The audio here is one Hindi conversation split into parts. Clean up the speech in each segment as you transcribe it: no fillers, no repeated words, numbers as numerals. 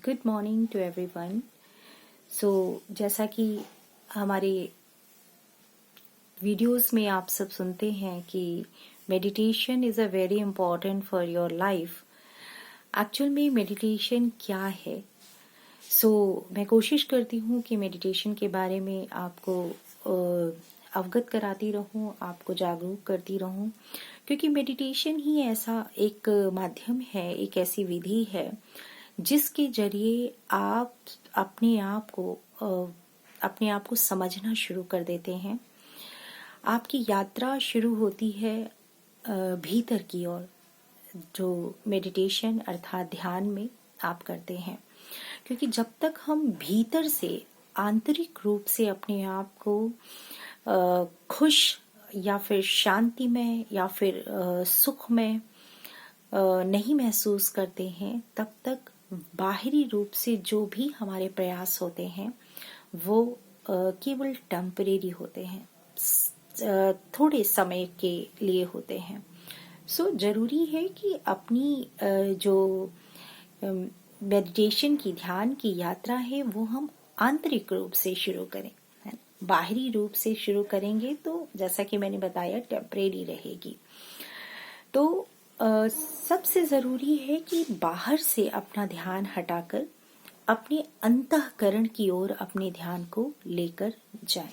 Good morning to everyone. जैसा कि हमारे वीडियोस में आप सब सुनते हैं कि meditation is a very important for your life. Actual में मेडिटेशन क्या है? मैं कोशिश करती हूँ कि मेडिटेशन के बारे में आपको अवगत कराती रहूँ, आपको जागरूक करती रहूँ, क्योंकि मेडिटेशन ही ऐसा एक माध्यम है, एक ऐसी विधि है जिसके जरिए आप अपने आप को समझना शुरू कर देते हैं। आपकी यात्रा शुरू होती है भीतर की ओर, जो मेडिटेशन अर्थात ध्यान में आप करते हैं। क्योंकि जब तक हम भीतर से आंतरिक रूप से अपने आप को खुश या फिर शांति में या फिर सुख में नहीं महसूस करते हैं, तब तक बाहरी रूप से जो भी हमारे प्रयास होते हैं वो केवल टेम्परेरी होते हैं, थोड़े समय के लिए होते हैं। जरूरी है कि अपनी जो मेडिटेशन की, ध्यान की यात्रा है, वो हम आंतरिक रूप से शुरू करें। बाहरी रूप से शुरू करेंगे तो जैसा कि मैंने बताया टेम्परेरी रहेगी। सबसे जरूरी है कि बाहर से अपना ध्यान हटाकर अपने अंतःकरण की ओर अपने ध्यान को लेकर जाएं।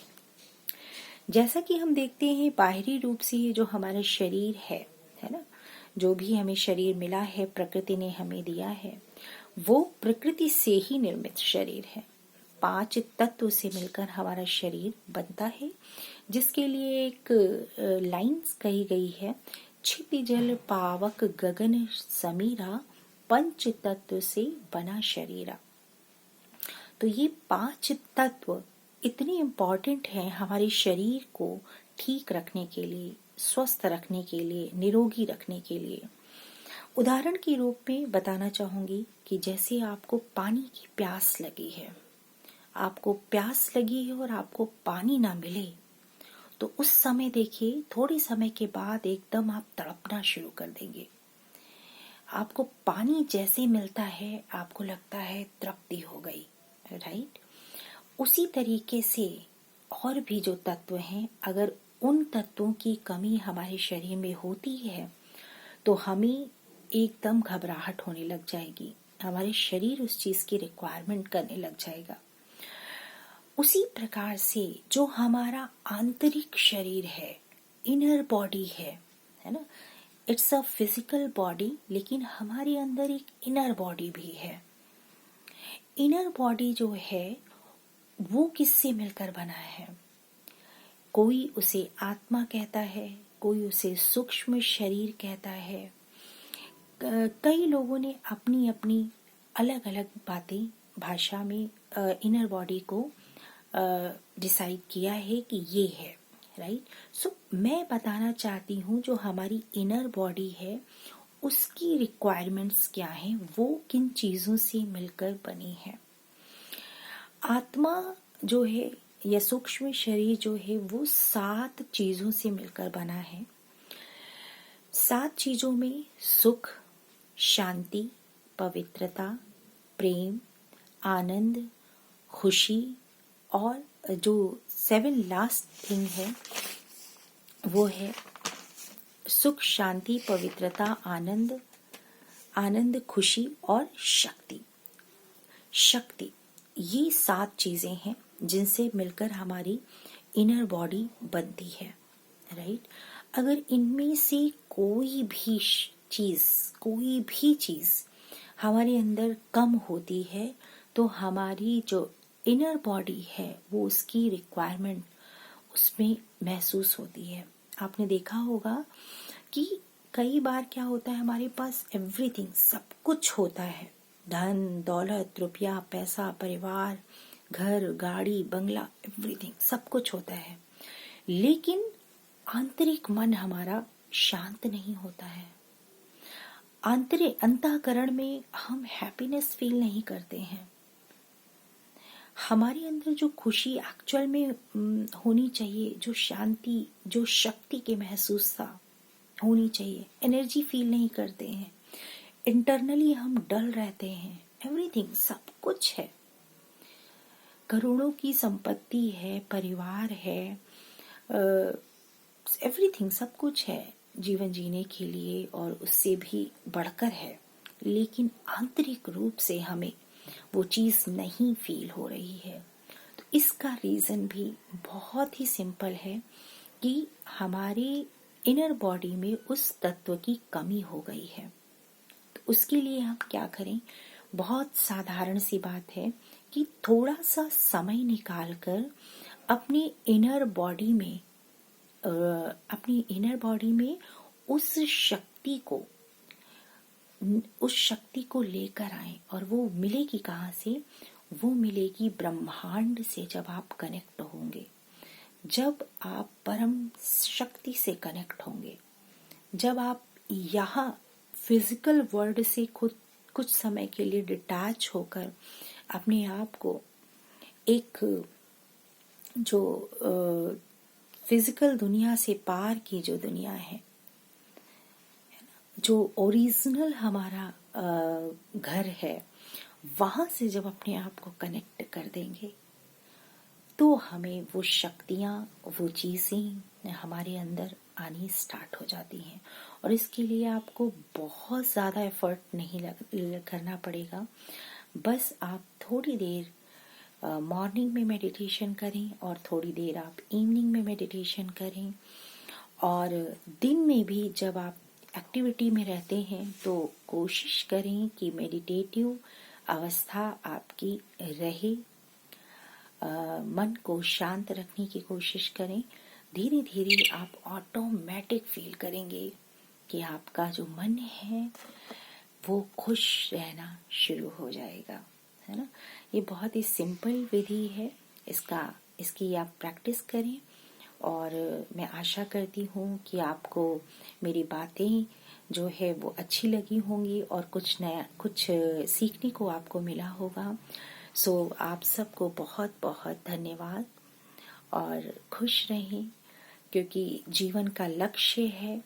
जैसा कि हम देखते हैं बाहरी रूप से ये जो हमारा शरीर है ना, जो भी हमें शरीर मिला है, प्रकृति ने हमें दिया है, वो प्रकृति से ही निर्मित शरीर है। 5 तत्व से मिलकर हमारा शरीर बनता है, जिसके लिए एक लाइन्स कही गई है, क्षिति जल पावक गगन समीरा, पंच तत्व से बना शरीरा। तो ये 5 तत्व इतने इम्पॉर्टेंट हैं हमारे शरीर को ठीक रखने के लिए, स्वस्थ रखने के लिए, निरोगी रखने के लिए। उदाहरण के रूप में बताना चाहूंगी कि जैसे आपको पानी की प्यास लगी है, आपको प्यास लगी है और आपको पानी ना मिले, तो उस समय देखिए, थोड़े समय के बाद एकदम आप तड़पना शुरू कर देंगे। आपको पानी जैसे मिलता है, आपको लगता है तृप्ति हो गई, राइट? उसी तरीके से और भी जो तत्व हैं, अगर उन तत्वों की कमी हमारे शरीर में होती है तो हमें एकदम घबराहट होने लग जाएगी, हमारे शरीर उस चीज की रिक्वायरमेंट करने लग जाएगा। उसी प्रकार से जो हमारा आंतरिक शरीर है, इनर बॉडी है ना, इट्स अ फिजिकल बॉडी, लेकिन हमारे अंदर एक इनर बॉडी भी है। इनर बॉडी जो है वो किससे मिलकर बना है? कोई उसे आत्मा कहता है, कोई उसे सूक्ष्म शरीर कहता है। कई लोगों ने अपनी अपनी अलग अलग बातें भाषा में इनर बॉडी को डिसाइड किया है कि ये है, राइट? मैं बताना चाहती हूँ जो हमारी इनर बॉडी है उसकी रिक्वायरमेंट्स क्या हैं, वो किन चीजों से मिलकर बनी है। आत्मा जो है या सूक्ष्म शरीर जो है वो 7 चीजों से मिलकर बना है। 7 चीजों में सुख, शांति, पवित्रता, प्रेम, आनंद, खुशी, और जो 7 लास्ट थिंग है वो है सुख, शांति, पवित्रता, आनंद, खुशी और शक्ति। शक्ति, ये 7 चीजें हैं जिनसे मिलकर हमारी इनर बॉडी बनती है, राइट? अगर इनमें से कोई भी चीज हमारे अंदर कम होती है तो हमारी जो इनर बॉडी है वो उसकी रिक्वायरमेंट उसमें महसूस होती है। आपने देखा होगा कि कई बार क्या होता है, हमारे पास एवरीथिंग, सब कुछ होता है, धन दौलत, रुपया, पैसा, परिवार, घर, गाड़ी, बंगला, एवरीथिंग, सब कुछ होता है, लेकिन आंतरिक मन हमारा शांत नहीं होता है। अंतःकरण में हम हैप्पीनेस फील नहीं करते हैं। हमारे अंदर जो खुशी एक्चुअल में होनी चाहिए, जो शांति, जो शक्ति के महसूस होनी चाहिए, एनर्जी फील नहीं करते हैं। इंटरनली हम डल रहते हैं, एवरीथिंग, सब कुछ है। करोड़ों की संपत्ति है, परिवार है, एवरीथिंग, सब कुछ है जीवन जीने के लिए और उससे भी बढ़कर है। लेकिन आंतरिक रूप से हमें वो चीज नहीं फील हो रही है। तो इसका रीजन भी बहुत ही सिंपल है कि हमारे इनर बॉडी में उस तत्व की कमी हो गई है। तो उसके लिए हम क्या करें? बहुत साधारण सी बात है कि थोड़ा सा समय निकालकर अपनी इनर बॉडी में उस शक्ति को लेकर आए। और वो मिलेगी कहाँ से? वो मिलेगी ब्रह्मांड से। जब आप कनेक्ट होंगे, जब आप परम शक्ति से कनेक्ट होंगे, जब आप यहाँ फिजिकल वर्ल्ड से खुद कुछ समय के लिए डिटैच होकर अपने आप को एक जो फिजिकल दुनिया से पार की जो दुनिया है, जो ओरिजिनल हमारा घर है, वहां से जब अपने आप को कनेक्ट कर देंगे तो हमें वो शक्तियां, वो चीजें हमारे अंदर आनी स्टार्ट हो जाती हैं। और इसके लिए आपको बहुत ज़्यादा एफर्ट नहीं करना पड़ेगा। बस आप थोड़ी देर मॉर्निंग में मेडिटेशन करें और थोड़ी देर आप इवनिंग में मेडिटेशन करें। और दिन में भी जब आप एक्टिविटी में रहते हैं तो कोशिश करें कि मेडिटेटिव अवस्था आपकी रहे। मन को शांत रखने की कोशिश करें। धीरे धीरे आप ऑटोमेटिक फील करेंगे कि आपका जो मन है वो खुश रहना शुरू हो जाएगा, है ना। ये बहुत ही सिंपल विधि है। इसकी आप प्रैक्टिस करें और मैं आशा करती हूँ कि आपको मेरी बातें जो है वो अच्छी लगी होंगी और कुछ नया, कुछ सीखने को आपको मिला होगा। सो आप सबको बहुत बहुत धन्यवाद और खुश रहें, क्योंकि जीवन का लक्ष्य है,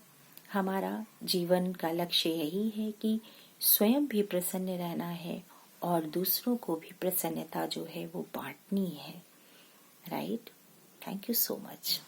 हमारा जीवन का लक्ष्य यही है कि स्वयं भी प्रसन्न रहना है और दूसरों को भी प्रसन्नता जो है वो बांटनी है। Right? Thank you so much.